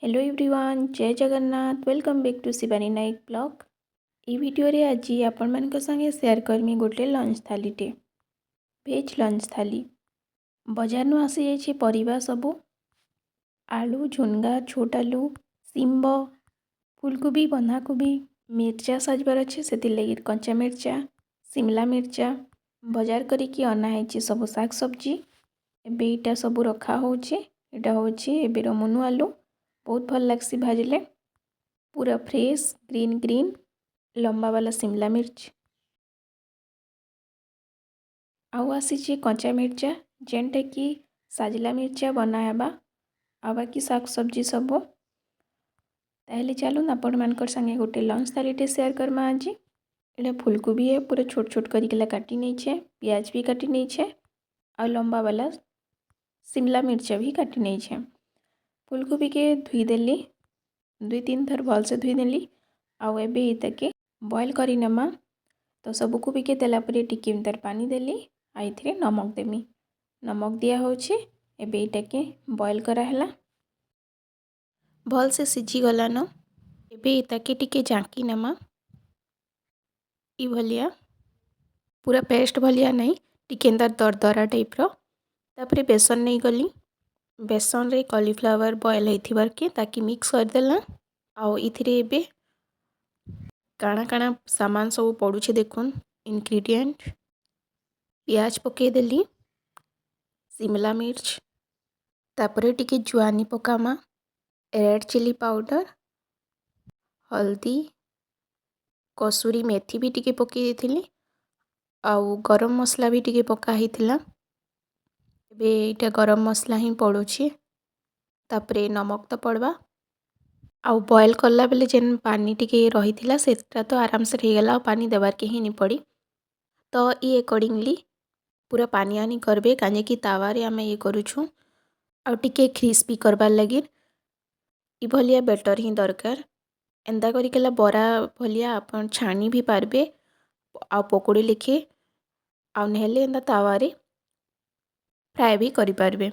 Hello everyone, जय Jagannath. Welcome back to Shivani Naik blog. ई video रे आज आपण मान संगे शेयर करमी गोटे लंच थालीटे, वेज लंच थाली। बजार नु आसी जाइए परिबा सबू, आलू, झुनगा, छोट आलू, सिंब, फूलकोबी, बंधाकोबी, मिर्चा सजबार अच्छे से लगी कंचा मिर्चा, शिमला मिर्चा बजार करिकी अना है सब शाक सब्जी। एबे इटा सब रखा होचे। इटा होचे एबेर मुनु आलू, बहुत भल लगसी भाजले। पूरा फ्रेश ग्रीन ग्रीन लंबा वाला शिमला मिर्च, आउ आसी कंचा मिर्चा जेनटा कि साजला मिर्चा बनावा। आ बाकी शाक सब्जी सब ताहले चलून आपण मानकर संगे गोटे लंच थालीटे शेयर करमा। आज एटा फूलकोबी है, पूरा छोट छोट करिकला काटी नहीं छे, प्याज भी काटी नहीं छे, आ लंबा वाला शिमला मिर्चा भी काटी नहीं छे। फूलकोबी के धुई देली, 2-3 थर भल से धुई देली। आउ एबे इताके बॉयल करी नमा। तो सबको बिके देला परे टिके भीतर पानी देली, आ इथिरे नमक देमी। नमक दिया होचे। एबे इटाके बॉयल करा हला, भल से सिझी गला न। एबे इताके टिके जांकी नमा। ई भलिया पूरा पेस्ट भलिया नहीं, टिके अंदर दरदरा टाइप रो। तापरे बेसन नहीं गली, बेसन रे कॉलीफ्लावर बॉयल होइथिबार के ताकि मिक्स कर देला। आउ इथिरे एबे काଣା काଣା सामान सब पड़ुछे देखुन। इनग्रेडिएंट प्याज पके देली, शिमला मिर्च, तापरे टिके जुआनी पकामा, रेड चिली पाउडर, हल्दी, कसूरी मेथी भी टिके पके देथिली, आउ गरम मसला भी टिके पका हिथिला। एबे इटा गरम मसला ही पड़ुछे। तापरे नमक तो पड़वा। आउ बॉयल करला बेले जेन पानी टिके रही थिला सेटा तो आराम से रह गला, पानी देवार के ही नहीं पड़ी। तो ई अकॉर्डिंगली पूरा पानी आनी करबे, काजे कि तावारे आमे ये करूछु। आउ टिके क्रिस्पी करबार लगी ई भलिया बेटर ही दरकार। एंदा करिकेला बरा भलिया आपण छानी भी पारबे, आउ पकोड़ी लिखे, आउ नहेले एंदा तावारे फ्राए भी करि पारबे।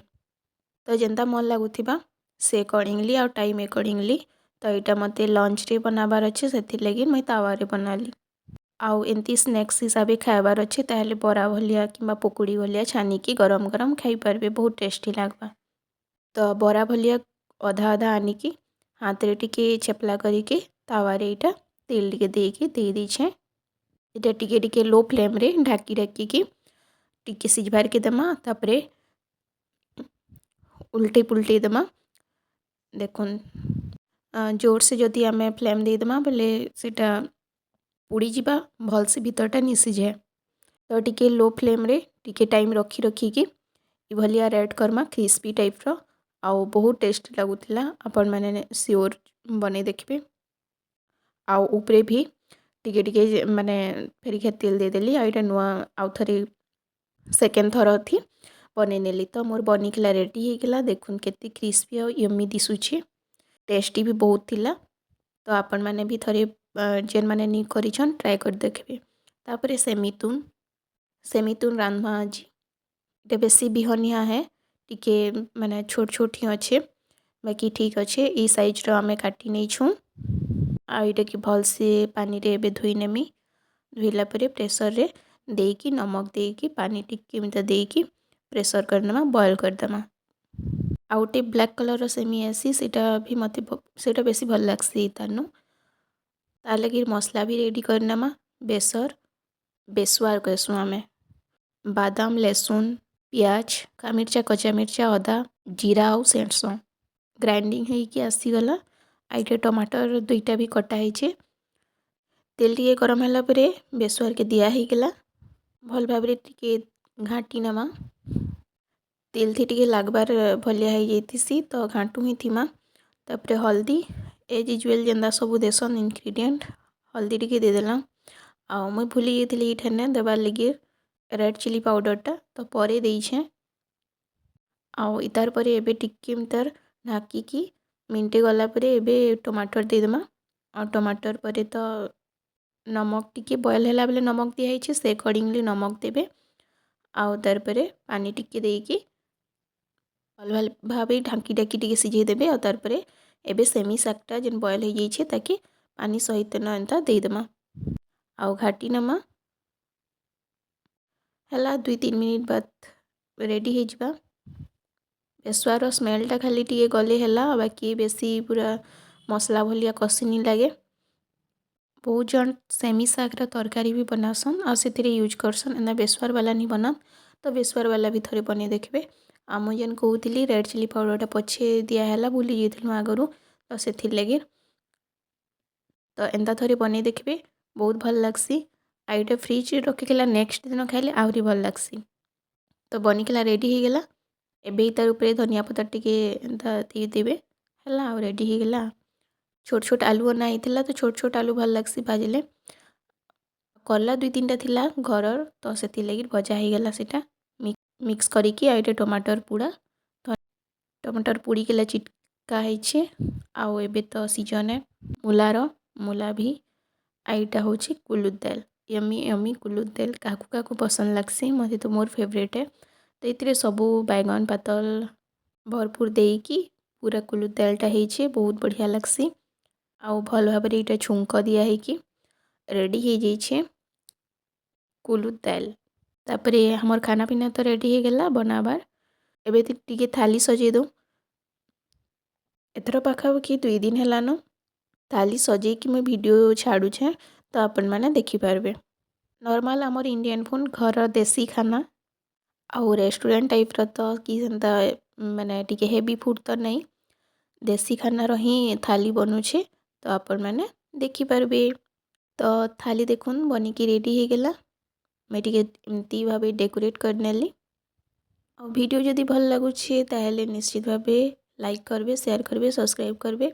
तो जेंता मन लागुथिबा से अकॉर्डिंगली आउ टाइम अकॉर्डिंगली। तो यहाँ मते लंच रे बनाबार अच्छे से लगी मुई तावारे बनाली। आउ एंती स्नैक्स हिसाब खाइबार अच्छे ताहले बरा भलिया कि पकोड़ी भलिया छानी की गरम गरम खाई पारबे, बहुत टेस्टी लागबा। तो बरा भलिया अधा अधा आनिकी हाथ रे टिके चेपला करिके तावारे इटा तेल टिके देके दे दीछे। इटा टिके टिके लो फ्लेम रे ढाकी ढाकी की टिके सिझबार के दमा। तापरे उल्टे पुल्टे दमा। देखुन जोर से जदि आमे फ्लेम दे दमा बोले सेटा पुड़ी जिबा, भल से भीतरटा नि सिझे। तो टिके लो फ्लेम रे टिके टाइम रखी रखी की ई भलिया रेड करमा क्रिस्पी टाइप रो। आउ बहुत टेस्टी लागुथिला, आपण माने श्योर बने देखबे। आउ ऊपरे भी टिके टिके माने फेरिके तेल दे देली। आ इटा नुआ आउ थरे सेकेंड थर थी बने नेली। तो मोर बनिकला रेडी हे गेला। देखुन केते क्रिस्पी और यम्मी दिसुछे, टेस्टी भी बहुत थिला। तो आपण माने भी थरे जेन माने नी करिछन ट्राई कर देखबे। तापरे सेमितुन रांधमा आज इटा बेसी बिहनिया है, टिके माने छोट छोट ही अच्छे, बाकी ठीक अच्छे। ई साइज रो आमे काटी नहीं छू। आ इटा कि भल से पानी रे एबे धुई नेमी। धुईला परे प्रेशर रे देकी नमक देकी पानी टिके मिता देकी प्रेशर करनमा, बॉयल करदमा। आउटे ब्लैक कलर सेमी आसी सेटा भी मते सेटा बेसी भल लागसी तारनु। तार लगी मसला भी रेडी करनमा। बेसवार कहसु आमे, बादाम, लहसुन, प्याज, का मिर्चा, कच्चा मिर्चा, अदा, जीरा और सेंसो ग्राइंडिंग है कि आसीगला। आइटे टमाटर दुईटा भी कटा है। तेल टिके गरम होला परे बेसवार के दिया ही गला। भल भाबरे टिके घाटी नमा। तेल थी टिके लागबार भलिया है जैतीसी तो घाटू ही थीमा। तापरे हल्दी एज यूजुअल जेंदा सबू देसन इनग्रेडिएंट हल्दी टिके दे देला। आउ मुई भूली जाइली इठने देबार लगी रेड चिली पाउडरटा, तो परे देइछे। आउ इतार परे एबे टिके मितर ढाकी की मिनटे गला परे एबे टमाटर दे देमा। और टमाटर परे तो नमक टिके बॉयल होला बेले नमक दिया है, से अकॉर्डिंगली नमक देबे। आउ तार परे पानी टिके देकी भल भाबे ढाकी ढाकी टिके सिझे देबे। और तार परे एबे सेमी शाकटा जेन बॉयल हो जाइए ताकि पानी सहित न एंता देदेमा आउ घाटी नमा है 2-3 मिनिट बाद रेडी हो जा बेसुआर स्मेलटा खाली टी गले है बाकी बेसी पूरा मसला भलिया कषि नहीं लगे बहुत जन सेमी शाकर तरकारी भी बनासन आ से यूज करसन एना बेसुआर वाला नहीं बना तो बेसुआर वाला भी थोड़े बने देखबे आम जेन कहूली रेड चिली पाउडरटा पछे दिहला भूली जाइलु आगु तो से लगे तो एंता थोड़े बने देखबे बहुत भल लगसी आईटा फ्रिज रखिकला नेक्स्ट दिन खाइले आहरी भल लगसी तो बनिकला रेडी हो गला एबे तार ऊपर धनिया पत्ता टिके एंता देबे हला आ रेडी हो गला छोट छोट आलू बना होता तो छोट छोट आलू भल लगसी भाजिले कला 2-3टा थिला घरर तो से लगी भजा हो गला सेटा मिक्स करिकी आइटे टमाटर पूरा टमाटर पूरी के चिटका है आउ एबे तो सीजन है मूला भी आईटा हूँ कुलुद दाल यमी यमी कुलुद दाल क्या पसंद लगसी मत तो मोर फेवरेट है तो ये सबू बैगन पातल भरपूर देकी पूरा कुलुद दालटा है बहुत बढ़िया लगसी आउ भल भाव ये छुंक दिया कि रेडी हो जाइए कुलुद दाल तापर हमर खाना पीना तो रेडी हो गला बनाबार एबे टिके थाली सजे दो एथर पाखापाखि 2 दिन हेलान थाली सजे कि मैं वीडियो छाड़ुछे तो आपण मैंने देखिपारे नॉर्मल आमर इंडियन फोन घर देसी खाना आउ रेस्टोरेंट टाइप तो कि माने टिके हेवी फूड तो नहीं देसी खाना ही थाली बनुछे तो आपण मैंने देखिपारे तो थाली देखुन बनिकी रेडी हो गला मैं एमती भाव डेकोरेट करनेली और वीडियो जदि भल लगुचे ताहले निश्चित भाव लाइक करबे शेयर करबे सब्सक्राइब करबे।